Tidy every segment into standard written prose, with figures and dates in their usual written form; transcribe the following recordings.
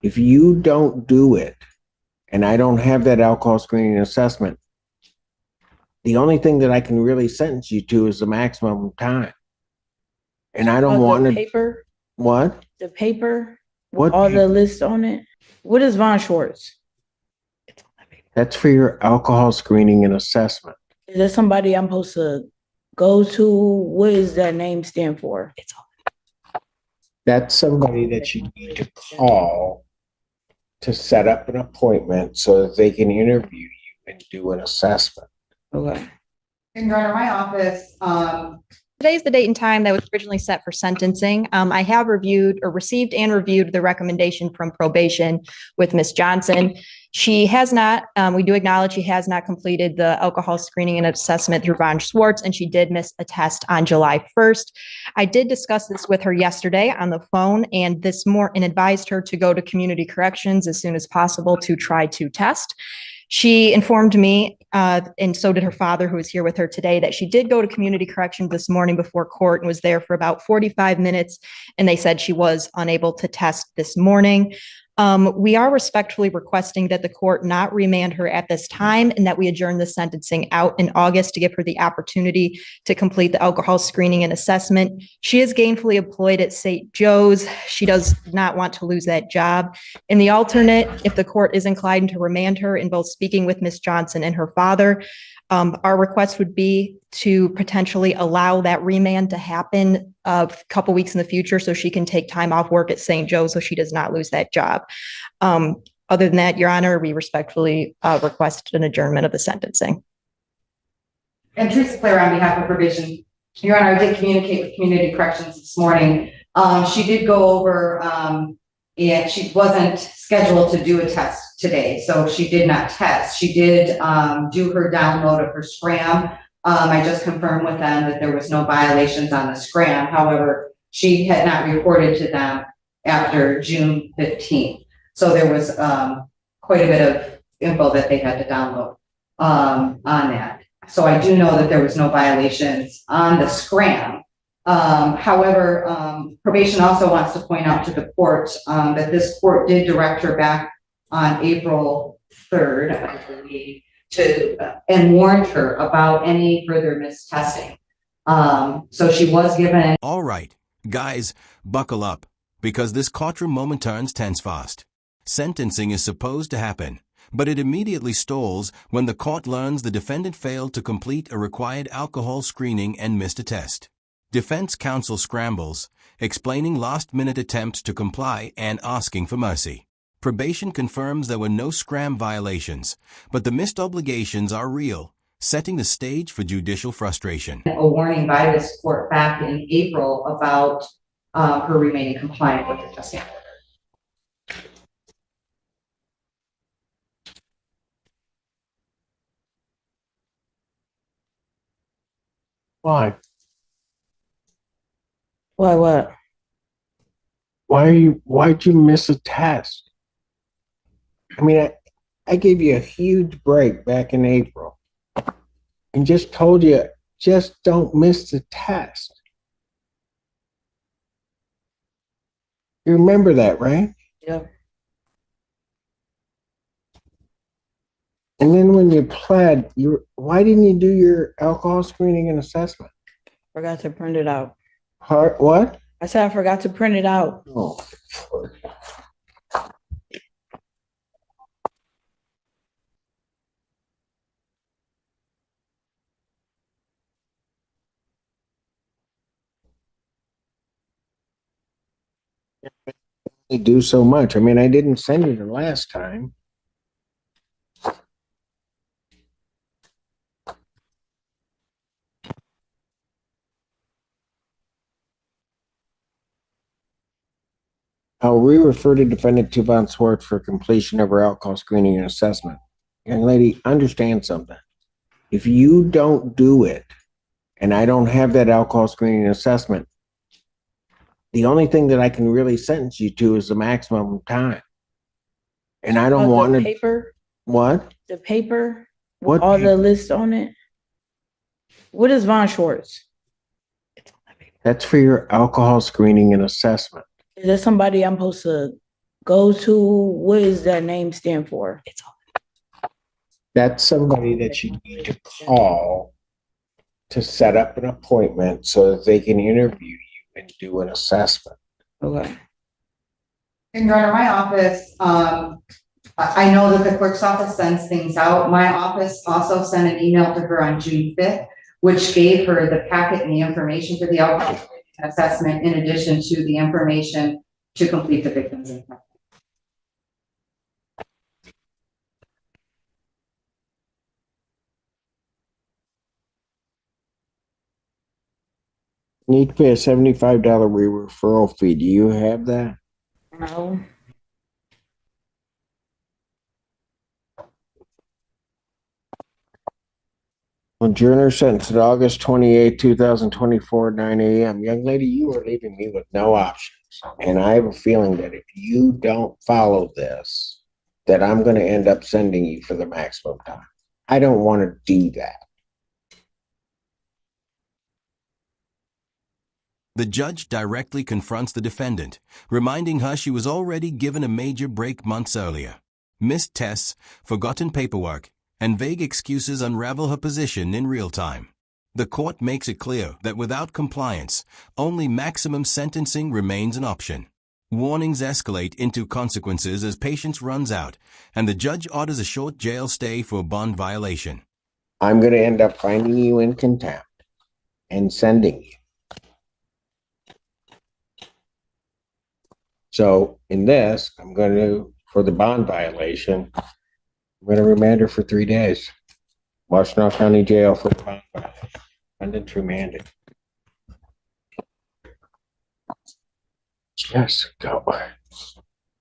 If you don't do it, and I don't have that alcohol screening assessment, the only thing that I can really sentence you to is the maximum time. And I don't want The to. paper, What? the paper with What all the paper? lists on it. What is Von Schwartz? That's for your alcohol screening and assessment. Is that somebody I'm supposed to go to? What does that name stand for? That's somebody that you need to call to set up an appointment so that they can interview you and do an assessment. Okay. In Your Honor, my office, Today's the date and time that was originally set for sentencing. I have reviewed or received and reviewed the recommendation from probation with Ms. Johnson. She has not, we do acknowledge she has not completed the alcohol screening and assessment through Von Schwartz, and she did miss a test on July 1st. I did discuss this with her yesterday on the phone and advised her to go to community corrections as soon as possible to try to test. She informed me, and so did her father, who is here with her today, that she did go to community corrections this morning before court and was there for about 45 minutes. And they said she was unable to test this morning. We are respectfully requesting that the court not remand her at this time and that we adjourn the sentencing out in August to give her the opportunity to complete the alcohol screening and assessment. She is gainfully employed at St. Joe's. She does not want to lose that job. In the alternate, if the court is inclined to remand her in both speaking with Ms. Johnson and her father, our request would be to potentially allow that remand to happen a couple weeks in the future so she can take time off work at St. Joe's so she does not lose that job. Other than that, Your Honor, we respectfully request an adjournment of the sentencing. and Teresa Claire on behalf of probation. Your Honor, I did communicate with community corrections this morning. She did go over, and she wasn't scheduled to do a test today, so she did not test. She did do her download of her scram. I just confirmed with them that there was no violations on the scram. However, she had not reported to them after June 15th. So there was quite a bit of info that they had to download on that. So I do know that there was no violations on the scram. However, probation also wants to point out to the court that this court did direct her back on April 3rd, I believe, and warned her about any further mistesting. So she was given. All right, guys, buckle up, because this courtroom moment turns tense fast. Sentencing is supposed to happen, but it immediately stalls when the court learns the defendant failed to complete a required alcohol screening and missed a test. Defense counsel scrambles, explaining last-minute attempts to comply and asking for mercy. Probation confirms there were no scram violations, but the missed obligations are real, setting the stage for judicial frustration. A warning by this court back in April about her remaining compliant with the testing order. Why? Why what? Why'd you miss a test? I mean, I gave you a huge break back in April and just told you, just don't miss the test. You remember that, right? Yeah. And then when you pled, why didn't you do your alcohol screening and assessment? Forgot to print it out. What? I said I forgot to print it out. Oh, they do so much. I mean, I didn't send you the last time. I'll re-refer to defendant to Von Schwartz for completion of her alcohol screening and assessment. Young lady, understand something. If you don't do it, and I don't have that alcohol screening and assessment, the only thing that I can really sentence you to is the maximum time. And I don't want The to. paper, What? the paper with What all paper? the lists on it. What is Von Schwartz? That's for your alcohol screening and assessment. Is that somebody I'm supposed to go to, what is that name stand for? That's somebody that you need to call to set up an appointment so that they can interview you and do an assessment. Okay. And Your Honor, my office, I know that the clerk's office sends things out. My office also sent an email to her on June 5th, which gave her the packet and the information for the outcome assessment in addition to the information to complete the victim's impact. Need to pay a $75 referral fee. Do you have that? No. Adjourner sentenced at August 28, 2024, 9 a.m. Young lady, you are leaving me with no options. And I have a feeling that if you don't follow this, that I'm going to end up sending you for the maximum time. I don't want to do that. The judge directly confronts the defendant, reminding her she was already given a major break months earlier. Missed tests, forgotten paperwork, and vague excuses unravel her position in real time. The court makes it clear that without compliance, only maximum sentencing remains an option. Warnings escalate into consequences as patience runs out, and the judge orders a short jail stay for a bond violation. I'm going to end up finding you in contempt and sending you. So in this, I'm going to, for the bond violation, I'm going to remand her for 3 days. Washtenaw County Jail for the bond violation. Defendant's remanded. Yes, go.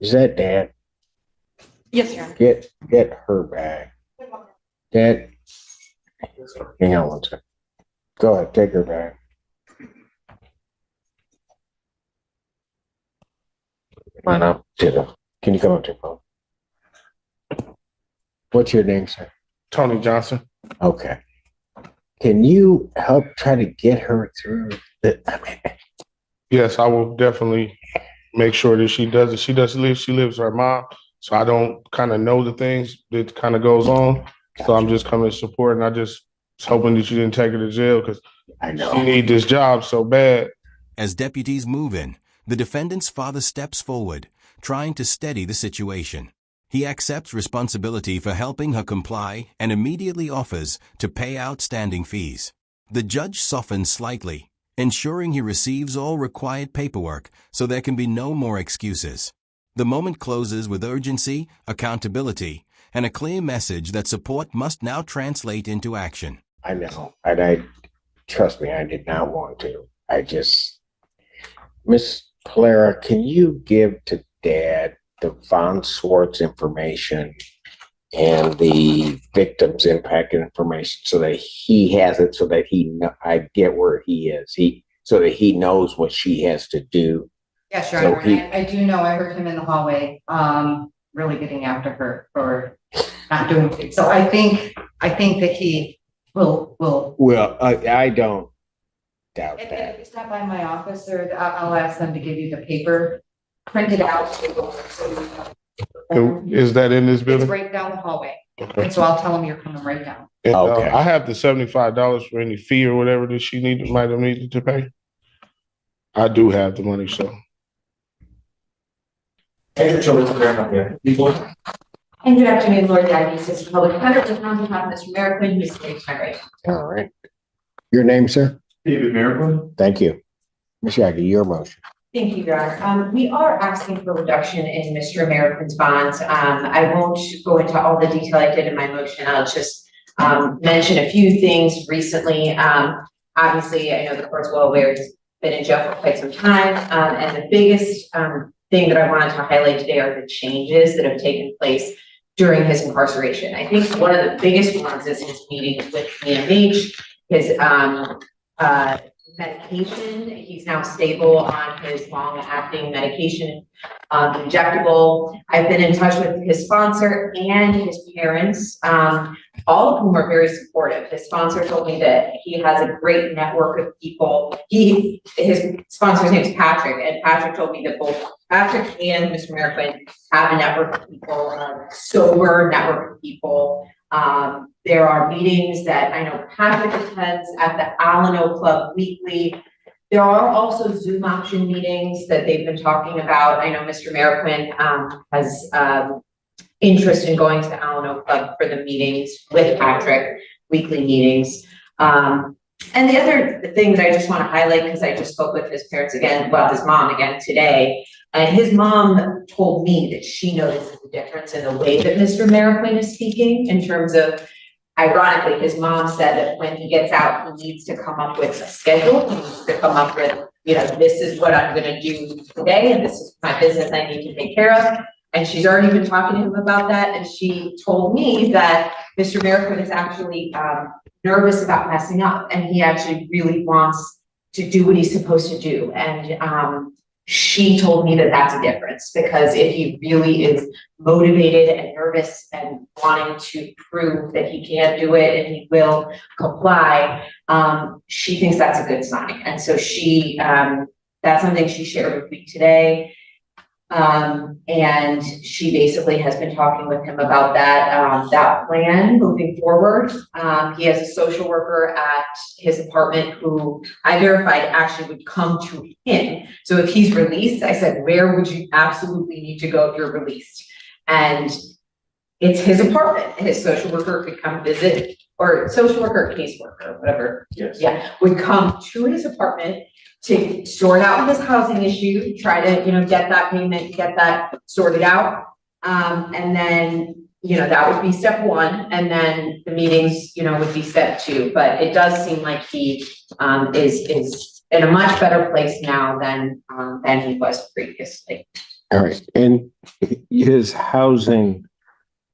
Is that Dad? Yes, Your Honor. Get her back. Dad, hang on one second. Go ahead, take her back. Come on up to the, can you come up to the phone? What's your name, sir? Tony Johnson. Okay. Can you help try to get her through the, Yes, I will definitely make sure that she does it. She lives with her mom, so I don't kind of know the things that kind of goes on. So I'm just coming to support, and I just was hoping that you didn't take her to jail because I know. she need this job so bad. As deputies move in, the defendant's father steps forward, trying to steady the situation. He accepts responsibility for helping her comply and immediately offers to pay outstanding fees. The judge softens slightly, ensuring he receives all required paperwork so there can be no more excuses. The moment closes with urgency, accountability, and a clear message that support must now translate into action. I know. And I trust me, I did not want to. I just, Miss Clara, can you give to Dad the Von Swartz information and the victim's impact information so that he has it, so that I get where he is, so that he knows what she has to do. Yes, Your So Honor. I do know, I heard him in the hallway, really getting after her for not doing it. So I think that he will. Well, I don't doubt If that. you stop by my office, or I'll ask them to give you the paper printed out. Is that in this It's building? right down the hallway. Okay. And so I'll tell them you're coming right down. And, Okay. I have the $75 for any fee or whatever that she might have needed to pay. I do have the money, so. And good afternoon, Lord Deputy Assistant Public Defender, with on behalf of Mr. Merrick, who's sitting to my right. All right. Your name, sir? David Merrick. Thank you. Ms. Yagi, your motion. Thank you, Your Honor. We are asking for reduction in Mr. American's bonds. I won't go into all the detail I did in my motion. I'll just mention a few things recently. Obviously, I know the court's well aware he's been in jail for quite some time. And the biggest thing that I wanted to highlight today are the changes that have taken place during his incarceration. I think one of the biggest ones is his meeting with EMH, his medication. He's now stable on his long-acting medication, injectable. I've been in touch with his sponsor and his parents, all of whom are very supportive. His sponsor told me that he has a great network of people. His sponsor's name is Patrick, and Patrick told me that both Patrick and Mr. Merrick have a network of people, a sober network of people. There are meetings that I know Patrick attends at the Alano Club weekly. There are also Zoom option meetings that they've been talking about. I know Mr. Merrick has interest in going to the Alano Club for the meetings with Patrick, weekly meetings. And the other thing that I just want to highlight, because I just spoke with his parents again, well, his mom again today, and his mom told me that she notices the difference in the way that Mr. Merrick is speaking in terms of, ironically, his mom said that when he gets out, he needs to come up with a schedule. He needs to come up with, this is what I'm going to do today, and this is my business I need to take care of. And she's already been talking to him about that. And she told me that Mr. Merrick is actually nervous about messing up, and he actually really wants to do what he's supposed to do. And she told me that that's a difference, because if he really is motivated and nervous and wanting to prove that he can do it and he will comply, she thinks that's a good sign. And so she, that's something she shared with me today. And she basically has been talking with him about that plan moving forward. He has a social worker at his apartment who I verified actually would come to him. So if he's released, I said, where would you absolutely need to go if you're released? And it's his apartment. His social worker could come visit, or social worker, caseworker, whatever. Yes. Yeah, would come to his apartment to sort out his housing issue, try to, get that payment, get that sorted out. And then, that would be step one. And then the meetings, would be step two. But it does seem like he is in a much better place now than he was previously. All right. And his housing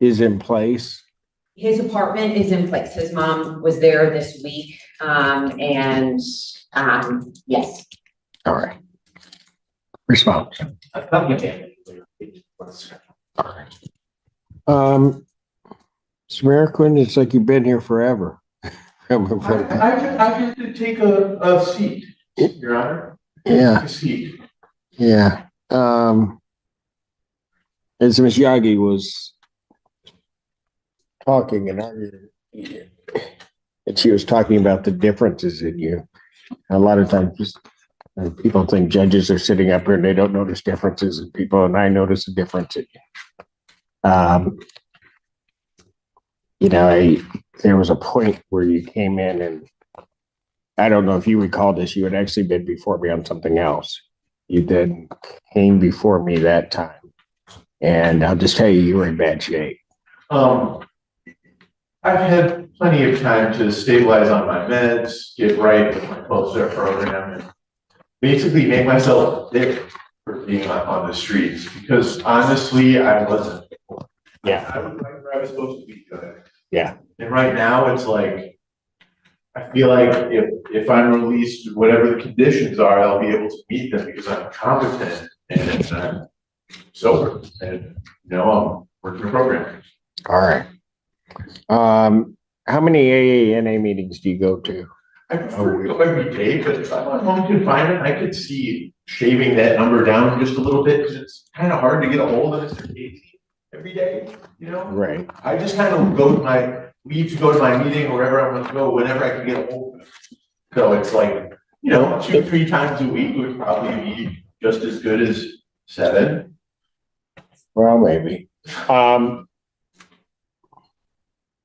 is in place? His apartment is in place. His mom was there this week. Yes. All right. Response. All right. Mr. Merrick, it's like you've been here forever. I get to take a seat, Your Honor. Yeah. Take a seat. Yeah. As Ms. Yagi was talking and arguing, and she was talking about the differences in you. A lot of times people think judges are sitting up here and they don't notice differences in people, and I notice a difference in you. There was a point where you came in, and I don't know if you recall this, you had actually been before me on something else. You then came before me that time. And I'll just tell you, you were in bad shape. I've had plenty of time to stabilize on my meds, get right with my 12-step program, and basically make myself fit for being on the streets, because honestly, I wasn't before. Yeah. I was right where I was supposed to be good. Yeah. And right now it's like, I feel like if I'm released, whatever the conditions are, I'll be able to meet them because I'm competent and I'm sober and, I'm working the program. All right. How many AANA meetings do you go to? I prefer to go every day, but if I'm on home confinement, I could see shaving that number down just a little bit, because it's kind of hard to get a hold of Mr. Casey every day, Right. I just kind of leave to go to my meeting or wherever I want to go whenever I can get a hold of him. So it's like, 2-3 times a week would probably be just as good as 7. Well, maybe.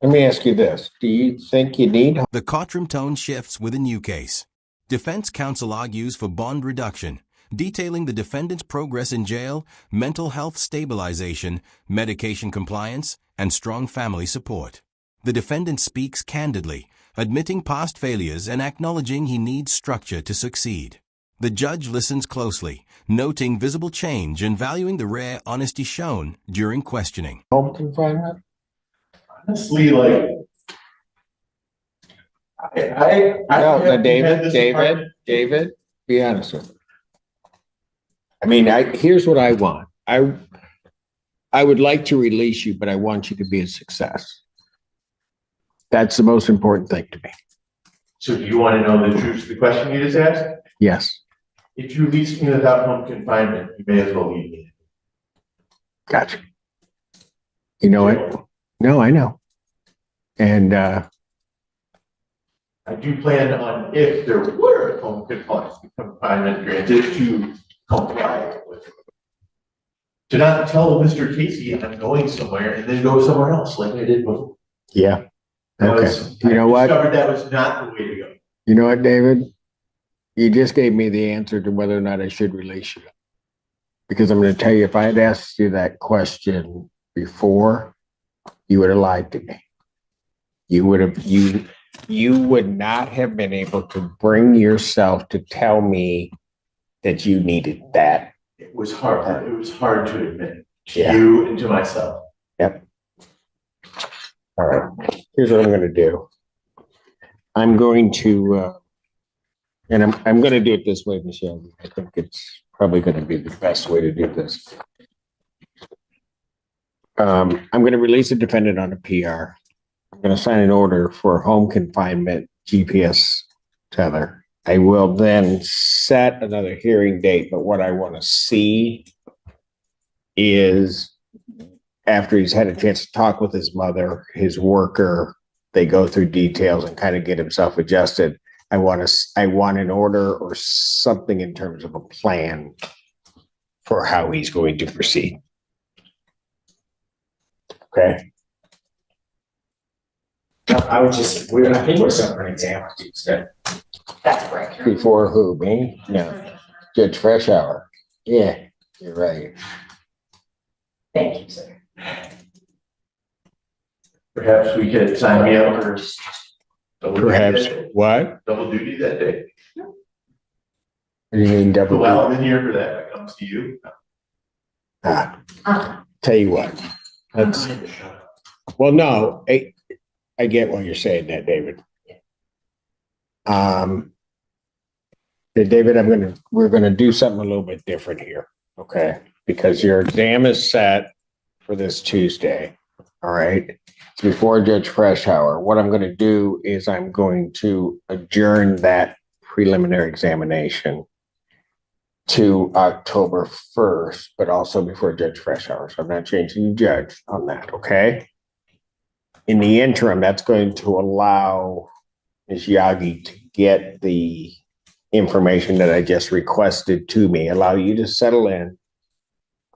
Let me ask you this. Do you think you need... The courtroom tone shifts with a new case. Defense counsel argues for bond reduction, detailing the defendant's progress in jail, mental health stabilization, medication compliance, and strong family support. The defendant speaks candidly, admitting past failures and acknowledging he needs structure to succeed. The judge listens closely, noting visible change and valuing the rare honesty shown during questioning. Home confinement? Honestly, David, be honest with me. I mean, here's what I want. I would like to release you, but I want you to be a success. That's the most important thing to me. So do you want to know the truth of the question you just asked? Yes. if you release me without home confinement, you may as well leave me. Gotcha. You know what? No, I know. And I do plan on, if there were home confinement granted, to comply with it. To not tell Mr. Casey I'm going somewhere and then go somewhere else like I did before. yeah. That Okay. was- You know I what? discovered that was not the way to go. You know what, David? You just gave me the answer to whether or not I should release you. Because I'm going to tell you, if I had asked you that question before, you would have lied to me. You would not have been able to bring yourself to tell me that you needed that. It was hard. It was hard to admit to Yeah. you and to myself. Yep. All right. Here's what I'm going to do. I'm going to, and I'm going to do it this way, Michelle. I think it's probably going to be the best way to do this. I'm going to release a defendant on a PR. I'm going to sign an order for home confinement GPS tether. I will then set another hearing date, but what I want to see is after he's had a chance to talk with his mother, his worker, they go through details and kind of get himself adjusted. I want an order or something in terms of a plan for how he's going to proceed. Okay. I would just, I think we're set for an exam on Tuesday. That's correct. Before who, me? No. Judge Freshour. Yeah, you're right. Thank you, sir. Perhaps we could sign me up for double duty Perhaps that day. what? Double duty that day. What do you mean double? Well, I'm in here for that. That comes to you. Tell you what. Let's. Well, no, I get what you're saying, that David. David, we're gonna do something a little bit different here, okay? Because your exam is set for this Tuesday, all right? It's before Judge Freshour. What I'm gonna do is I'm going to adjourn that preliminary examination to October 1st, but also before Judge Freshour. So I'm not changing the judge on that, okay? In the interim, that's going to allow Ms. Yagi to get the information that I just requested to me, allow you to settle in,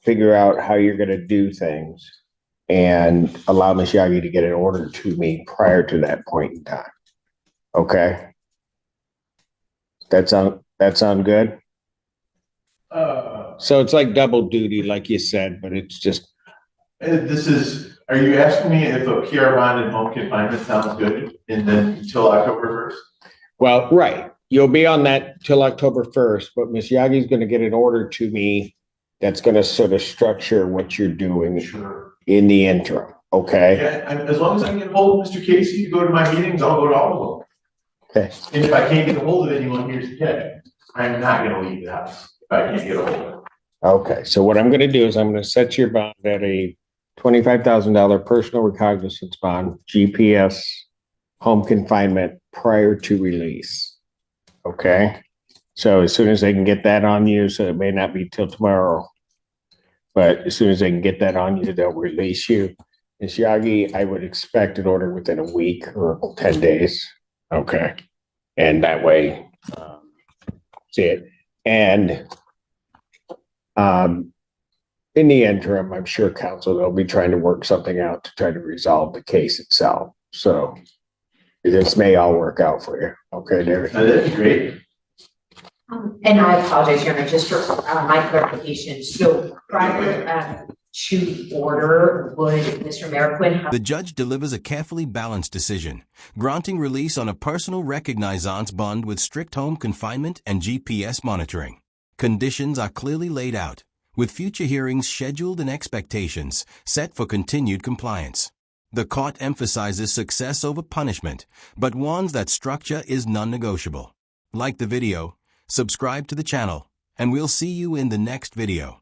figure out how you're going to do things, and allow Ms. Yagi to get an order to me prior to that point in time. Okay? That sound good? So it's like double duty, like you said, but it's just. Are you asking me if a PR bond and home confinement sounds good and then until October 1st? Well, right. You'll be on that till October 1st, but Ms. Yagi's going to get an order to me that's going to sort of structure what you're doing in the interim. Okay. Yeah, as long as I can get hold of Mr. Casey to go to my meetings, I'll go to all of them. Okay. And if I can't get a hold of anyone, here's the catch. I'm not going to leave the house if I can't get a hold of them. Okay. So what I'm going to do is I'm going to set your bond at a $25,000 personal recognizance bond, GPS, home confinement prior to release. Okay. So as soon as they can get that on you, so it may not be till tomorrow, but as soon as they can get that on you, they'll release you. Ms. Yagi, I would expect an order within a week or 10 days. Okay. And that way, see it. And in the interim, I'm sure counsel, they'll be trying to work something out to try to resolve the case itself. So this may all work out for you. Okay, David? That'd be great. And I apologize, Your Honor, just for my clarification. So prior to order, would Mr. Merriquin have? The judge delivers a carefully balanced decision, granting release on a personal recognizance bond with strict home confinement and GPS monitoring. Conditions are clearly laid out, with future hearings scheduled and expectations set for continued compliance. The court emphasizes success over punishment, but warns that structure is non-negotiable. Like the video, subscribe to the channel, and we'll see you in the next video.